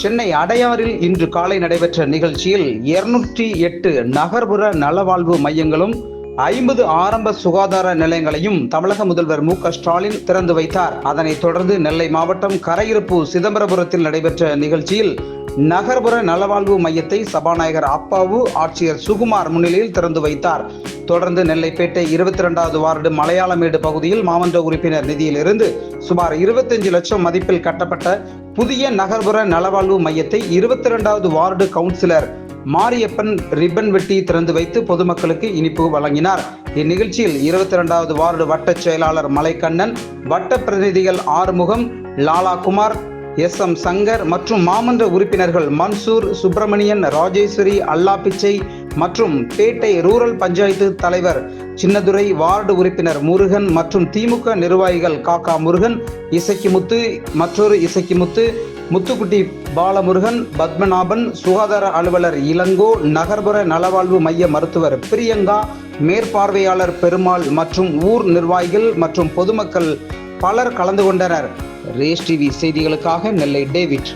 சென்னை அடையாறில் இன்று காலை நடைபெற்ற நிகழ்ச்சியில் 208 நகர்ப்புற நலவாழ்வு மையங்களும் 50 ஆரம்ப சுகாதார நிலையங்களையும் தமிழக முதல்வர் மு.க.ஸ்டாலின் திறந்து வைத்தார். அதனைத் தொடர்ந்து நெல்லை மாவட்டம் கரையிருப்பு சிதம்பரபுரத்தில் நடைபெற்ற நிகழ்ச்சியில் நகர்ப்புற நலவாழ்வு மையத்தை சபாநாயகர் அப்பாவு, ஆட்சியர் சுகுமார் முன்னிலையில் திறந்து வைத்தார். தொடர்ந்து நெல்லைப்பேட்டை 22வது வார்டு மலையாளமேடு பகுதியில் மாமன்ற உறுப்பினர் நிதியிலிருந்து சுமார் 25 லட்சம் மதிப்பில் கட்டப்பட்ட புதிய நகர்ப்புற நலவாழ்வு மையத்தை 22வது வார்டு கவுன்சிலர் மாரியப்பன் ரிப்பன் வெட்டி திறந்து வைத்து பொதுமக்களுக்கு இனிப்பு வழங்கினார். இந்நிகழ்ச்சியில் 22வது வார்டு வட்ட செயலாளர் மலைக்கண்ணன், வட்ட பிரதிநிதிகள் ஆறுமுகம், லாலாகுமார், எஸ்.எம். சங்கர் மற்றும் மாமன்ற உறுப்பினர்கள் மன்சூர், சுப்பிரமணியன், ராஜேஸ்வரி, அல்லாப்பிச்சை மற்றும் பேட்டை ரூரல் பஞ்சாயத்து தலைவர் சின்னதுரை, வார்டு உறுப்பினர் முருகன் மற்றும் திமுக நிர்வாகிகள் காக்கா முருகன், இசக்கிமுத்து, மற்றொரு இசக்கிமுத்து, முத்துக்குட்டி பாலமுருகன், பத்மநாபன், சுகாதார அலுவலர் இளங்கோ, நகர்ப்புற நலவாழ்வு மைய மருத்துவர் பிரியங்கா, மேற்பார்வையாளர் பெருமாள் மற்றும் ஊர் நிர்வாகிகள் மற்றும் பொதுமக்கள் பலர் கலந்து கொண்டனர். ரேஸ் டிவி செய்திகளுக்காக நெல்லை டேவிட்.